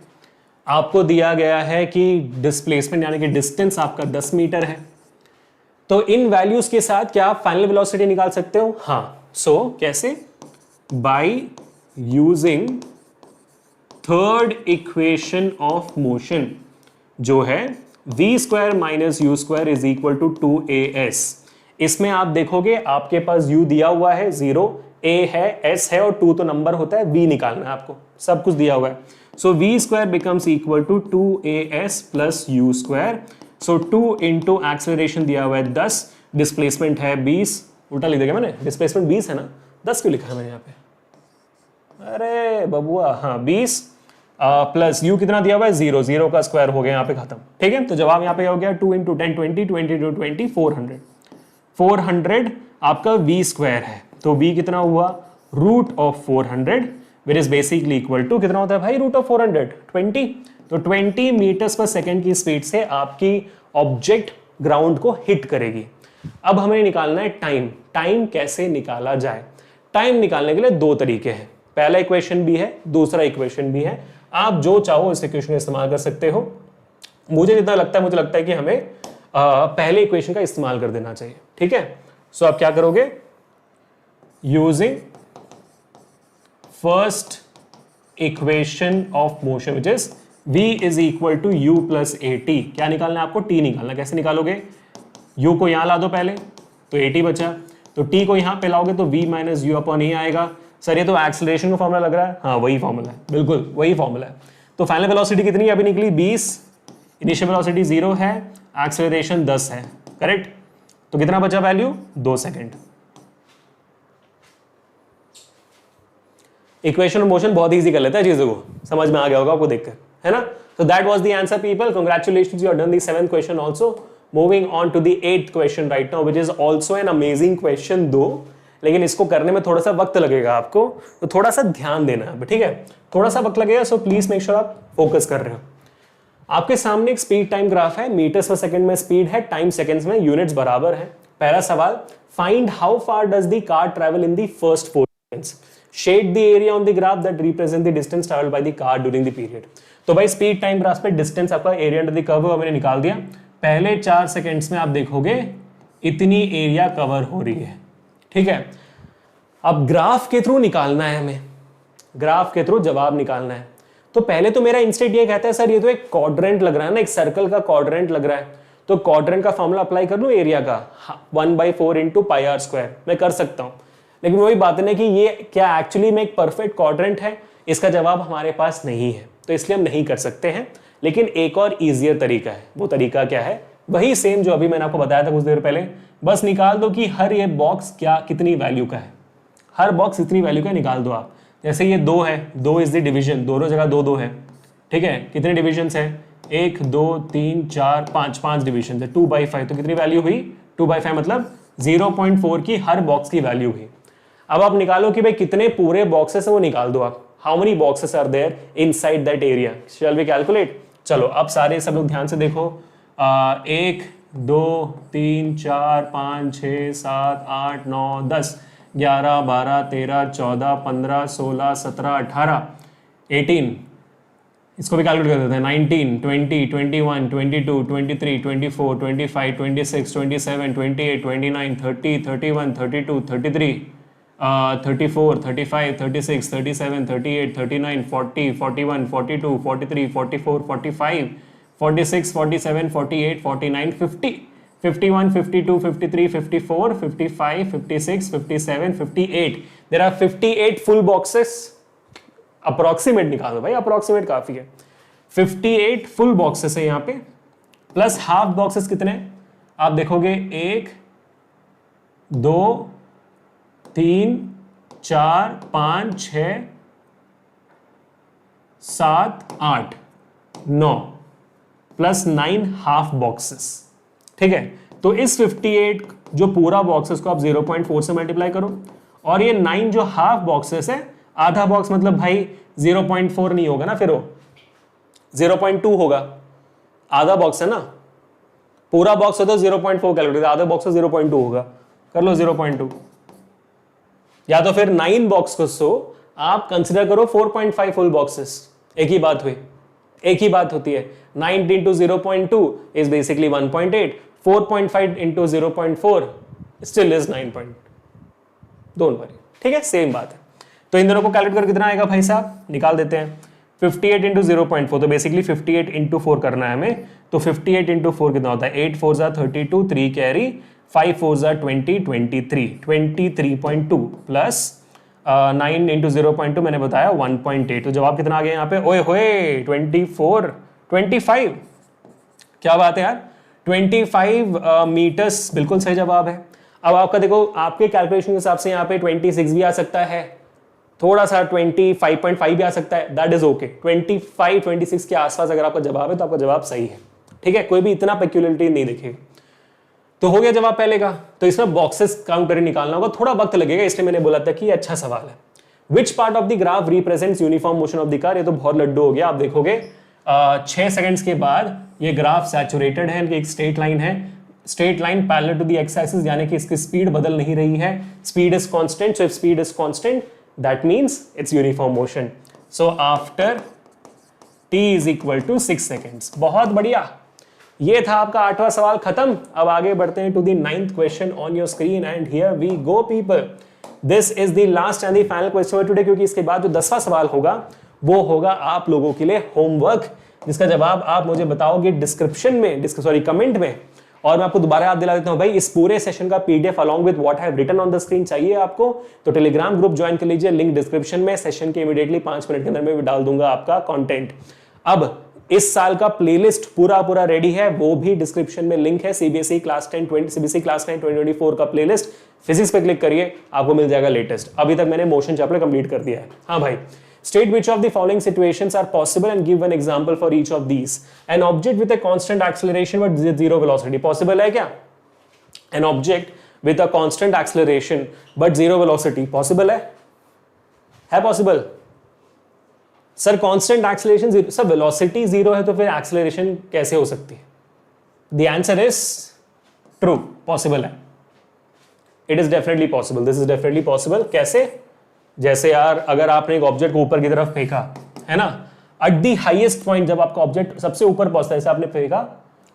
आपको दिया गया है कि डिस्प्लेसमेंट यानी कि डिस्टेंस आपका 10 मीटर है। तो इन वैल्यूज के साथ क्या आप फाइनल वेलोसिटी निकाल सकते हो, हाँ। सो कैसे, by using third equation of motion जो है v square minus u square is equal to 2as। इसमें आप देखोगे आपके पास u दिया हुआ है 0, a है, s है और 2 तो नंबर होता है, v निकालना है आपको, सब कुछ दिया हुआ है। So v square becomes equal to 2as plus u square, so 2 into acceleration दिया हुआ है 10, डिस्प्लेसमेंट है 20, उल्टा लिख देगा मैंने, डिस्प्लेसमेंट 20 है ना, 10 क्यों लिखा है मैंने यहाँ पे, अरे बबुआ, हाँ 20 प्लस यू कितना दिया हुआ है 0, 0 का स्क्वायर हो गया यहाँ पे खत्म, ठीक है। तो जवाब यहाँ पे हो गया 2 इंटू 10 20, 20 इंटू 20 400, 400 आपका v स्क्वायर है, तो v कितना हुआ root of 400 which is basically equal to कितना होता है भाई रूट ऑफ 400 20, तो 20 मीटर्स पर सेकेंड की स्पीड से आपकी ऑब्जेक्ट ग्राउंड को हिट करेगी। अब हमें निकालना है टाइम, टाइम कैसे निकाला जाए, टाइम निकालने के लिए दो तरीके हैं, पहला इक्वेशन भी है, दूसरा इक्वेशन भी है, आप जो चाहो इस इक्वेशन का इस्तेमाल कर सकते हो। मुझे जितना लगता है, मुझे लगता है कि हमें पहले इक्वेशन का इस्तेमाल कर देना चाहिए, ठीक है। सो आप क्या करोगे, using first equation of motion which is v is equal to u plus a t, क्या निकालना है आपको, t निकालना, कैसे निकालोगे, u को यहां ला दो पहले तो at बचा, तो t को यहां पे लाओगे तो v माइनस यू अपॉन ए आएगा। सर ये तो एक्सेलरेशन का फॉर्मूला लग रहा है, हाँ वही फॉर्मूला है, बिल्कुल वही फॉर्मूला है। तो फाइनल वेलोसिटी कितनी अभी निकली 20, इनिशियल वेलोसिटी 0 है, एक्सेलरेशन 10 है, करेक्ट। तो कितना बचा value 2 second. Equation of motion बहुत इजी कर लेता है चीजों को, समझ में आ गया होगा आपको देखकर, है ना। So that was the answer people, congratulations you have done the 7th question also. Moving on to the 8th question right now which is also an amazing question though, लेकिन इसको करने में थोड़ा सा वक्त लगेगा आपको, तो थोड़ा सा ध्यान देना है, ठीक है, थोड़ा सा वक्त लगेगा, सो प्लीज मेक श्योर आप फोकस कर रहे हो। आपके सामने एक स्पीड टाइम ग्राफ है, मीटर्स पर सेकंड में स्पीड है, टाइम सेकंड्स में, यूनिट्स बराबर है। पहला सवाल, find how far does the car travel in the first 4 seconds, shade the area on the graph that represent the distance travelled by the car during the period. तो भाई speed time graph पे distance आपका area under the curve मैंने निकाल दिया, पहले 4 seconds में आप देखोगे इतनी एरिया कवर हो रही है, ठीक है। अब ग्राफ के थ्रू निकालना है हमें, ग्राफ के थ्रू जवाब निकालना है। तो पहले तो मेरा इंस्टेंट ये कहता है सर ये तो एक क्वाड्रेंट लग रहा है ना, एक सर्कल का क्वाड्रेंट लग रहा है, तो क्वाड्रेंट का फॉर्मूला अप्लाई कर लूं एरिया का, 1/4 इंटू पाई आर स्क्वायर, मैं कर सकता हूं, लेकिन वही बात है ना कि ये क्या एक्चुअली में एक परफेक्ट क्वाड्रेंट है, इसका जवाब हमारे पास नहीं है, तो इसलिए हम नहीं कर सकते हैं। लेकिन एक और इजियर तरीका है, वो तरीका क्या है, वही सेम जो अभी मैंने आपको बताया था कुछ देर पहले, बस निकाल दो कि हर ये बॉक्स क्या कितनी वैल्यू का है, हर बॉक्स इतनी वैल्यू का निकाल दो आप। जैसे ये 2 है, 2 इज द डिवीजन, दोनों जगह 2 2 है, ठीक है। कितने डिविजन्स है, 1 2 3 4 5, 5 डिविजन है, 2/5, तो कितनी वैल्यू हुई 2/5, मतलब 0.4 की हर बॉक्स की वैल्यू हुई। अब आप निकालो कि भाई कितने पूरे बॉक्सेस है, वो निकाल दो आप, how many boxes are there inside that area, shall we calculate. चलो अब सारे सब लोग ध्यान से देखो, 1 2 3 4 5 6 7 8 9 10 11 12 13 14 15 16 17 18 18, इसको भी कैलकुलेट कर देते हैं, 19 20 21 22 23 24 25 26 27 28 29 30 31 32 33 34 35 36 37 38 39 40 41 42 43 44 45 46 47 48 49 50 51 52 53 54 55 56 57 58, there are 58 full boxes, approximate निकालो भाई, अप्रोक्सीमेट काफी है। 58 फुल बॉक्सेस है यहाँ पे, प्लस हाफ बॉक्सेस कितने आप देखोगे, 1 2 3 4 5 6 7 8 9 प्लस 9 हाफ बॉक्सेस, ठीक है। तो इस 58 जो पूरा बॉक्सेस को आप 0.4 से मल्टीप्लाई करो, और ये 9 जो हाफ बॉक्सेस है, आधा बॉक्स मतलब भाई 0.4 नहीं होगा ना, फिर वो 0.2 होगा, आधा बॉक्स है ना, पूरा बॉक्स है तो 0.4 कैलकुलेट, आधा बॉक्स है 0.2 होगा, कर लो 0.2, या तो फिर 9 बॉक्स को सो आप कंसिडर करो 4.5 फुल बॉक्सेस, एक ही बात हुई, एक ही बात होती है, 9 into 0.2 is basically 1.8, 4.5 into 0.4 still is 9 point, don't worry, ठीक है, सेम बात है। तो इन दोनों को कैलकुलेट कर कितना आएगा भाई साहब, निकाल देते हैं, 58 into 0.4, तो बेसिकली 58 into 4 करना है हमें, तो 58 into 4 कितना होता है, 8 4 जा 32, 3 कैरी, 5 4 जा 20, 23, 23.2 प्लस 9 into 0.2 मैंने बताया 1.8, तो जवाब कितना आ गया यहाँ पे, ओए होए 25, क्या बात है यार, 25 मीटर्स बिल्कुल सही जवाब है। अब आपका देखो, आपके कैलकुलेशन के हिसाब से यहाँ पे 26 भी आ सकता है, थोड़ा सा 25.5 भी आ सकता है, दैट इज ओके, 25 26 के आसपास अगर आपका जवाब है तो आपका जवाब सही है, ठीक है, कोई भी इतना पेक्यूलियरिटी नहीं दिखेगा। तो हो गया जवाब पहले का, तो इसमें बॉक्सेस काउंट करके निकालना होगा, थोड़ा वक्त लगेगा, इसलिए मैंने बोला था कि अच्छा सवाल है। Which part of the graph represents uniform motion of the car, ये तो बहुत लड्डू हो गया, आप देखोगे 6 सेकंड्स के बाद ये ग्राफ सैचुरेटेड है, एक स्ट्रेट लाइन है, straight line parallel to the X axis, यानी कि इसकी स्पीड बदल नहीं रही है, speed is constant, so if speed is constant that means it's uniform motion. So after t is equal to 6 seconds. बहुत बढ़िया, ये था आपका 8वां सवाल खत्म। अब आगे बढ़ते हैं to the 9th question on your screen and here we go people. This is the last and the final question for today, क्योंकि इसके बाद जो 10वां सवाल होगा वो होगा आप लोगों के लिए होमवर्क, जिसका जवाब आप मुझे बताओगे डिस्क्रिप्शन में, कमेंट में। और मैं आपको दोबारा याद दिला देता हूं भाई, इस पूरे सेशन का PDF along with what I have written on the screen चाहिए आपको, तो टेलीग्राम ग्रुप ज्वाइन कर लीजिए, लिंक डिस्क्रिप्शन में, सेशन के इमीडिएटली 5 मिनट के अंदर में डाल दूंगा आपका कंटेंट। अब इस साल का प्लेलिस्ट पूरा रेडी है, वो भी डिस्क्रिप्शन में लिंक है, सीबीएसई क्लास 10 सीबीएसई क्लास 9 2024 का प्लेलिस्ट, फिजिक्स पे क्लिक करिए, आपको मिल जाएगा लेटेस्ट। अभी तक मैंने मोशन चैप्टर कंप्लीट कर दिया है। हाँ भाई, state which of the following situations are possible and give one example for each of these. An object with a constant acceleration but zero velocity, possible है क्या? An object with a constant acceleration but zero velocity, possible है possible? Sir constant acceleration zero, sir velocity zero है तो फिर acceleration कैसे हो सकती है? The answer is true, possible है, it is definitely possible, this is definitely possible. कैसे? जैसे यार अगर आपने एक ऑब्जेक्ट को ऊपर की तरफ फेंका है ना, एट द हाईएस्ट पॉइंट जब आपका ऑब्जेक्ट सबसे ऊपर पहुंचता है, जैसे आपने फेंका,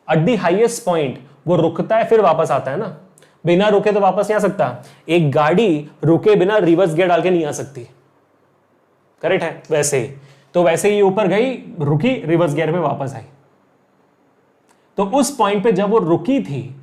एट द हाईएस्ट पॉइंट वो रुकता है फिर वापस आता है ना, बिना रुके तो वापस नहीं आ सकता। एक गाड़ी रुके बिना रिवर्स गियर डाल के नहीं आ सकती, करेक्ट है? वैसे ही तो वैसे ही ऊपर गई, रुकी, रिवर्स गियर में वापस आई। तो उस पॉइंट पे जब वो रुकी थी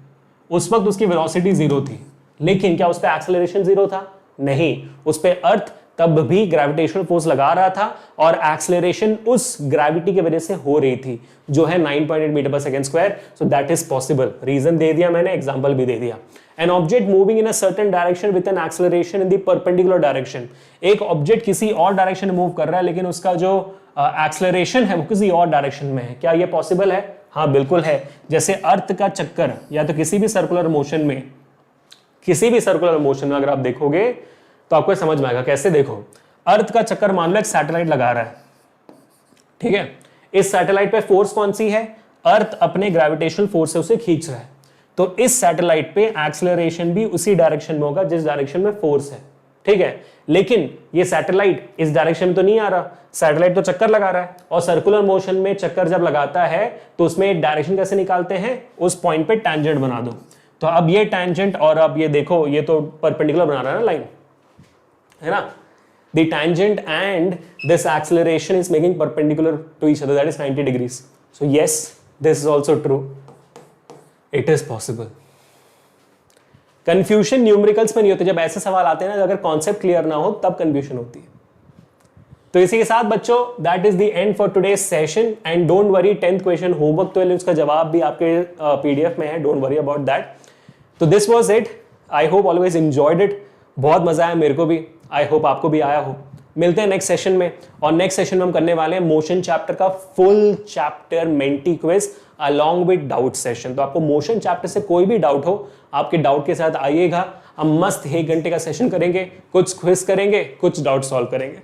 उस वक्त उसकी वेलोसिटी जीरो थी, लेकिन क्या उस पे एक्सेलरेशन जीरो था? नहीं, उस पे अर्थ तब भी ग्रेविटेशनल फोर्स लगा रहा था और एक्सेलरेशन उस ग्रेविटी की वजह से हो रही थी, जो है 9.8 मीटर पर second square. So that is possible. Reason दे दिया मैंने, एग्जांपल भी दे दिया. An object moving in a certain direction with an acceleration in the perpendicular direction. एक ऑब्जेक्ट किसी और डायरेक्शन में मूव कर रहा है लेकिन उसका जो एक्सेलरेशन है वो किसी और डायरेक्शन में है. क्या ये पॉसिबल है? हाँ बिल्कुल है. जैसे अर्थ का चक्कर या तो किसी भी सर्कुलर मोशन में, अगर आप देखोगे तो आपको समझ में आएगा. कैसे? देखो, अर्थ का चक्कर मान लो एक सैटेलाइट लगा रहा है, ठीक है. इस सैटेलाइट पे फोर्स कौन सी है? अर्थ अपने ग्रेविटेशनल फोर्स से उसे खींच रहा है. तो इस सैटेलाइट पे एक्सेलरेशन भी उसी डायरेक्शन में होगा जिस डायरेक्शन में फोर्स है, ठीक है. लेकिन ये सैटेलाइट इस डायरेक्शन में तो नहीं आ रहा. सैटेलाइट तो चक्कर लगा रहा है और सर्कुलर मोशन में चक्कर जब लगाता है तो उसमें डायरेक्शन कैसे निकालते हैं? उस पॉइंट पे टैंजेंट बना दो. तो अब ये टैंजेंट और अब ये देखो, ये तो परपेंडिकुलर बना रहा है ना लाइन, है ना. The tangent and this acceleration is making perpendicular to each other, that is 90 degrees. So yes, this is also true. It is possible. Confusion numericals में नहीं होते. जब ऐसे सवाल आते हैं ना, अगर कॉन्सेप्ट क्लियर ना हो तब कंफ्यूजन होती है. तो इसी के साथ बच्चों, that is the end for today's session. And don't worry, 10th question homework तो उसका जवाब भी आपके पीडीएफ में है. Don't worry about that. तो this was it. I hope always enjoyed it. बहुत मजा आया मेरे को भी. आई होप आपको भी आया हो. मिलते हैं नेक्स्ट सेशन में. और नेक्स्ट सेशन में हम करने वाले हैं मोशन चैप्टर का full chapter Menti quiz along with doubt session. तो आपको मोशन चैप्टर से कोई भी डाउट हो, आपके डाउट के साथ आइएगा. हम मस्त 1 घंटे का सेशन करेंगे, कुछ क्विज करेंगे, कुछ डाउट सॉल्व करेंगे.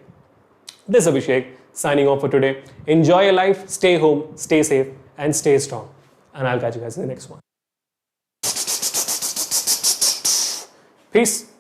This Abhishek signing off for today. Enjoy your life, stay home, stay safe and stay strong. And I'll catch you guys in the next one. Peace.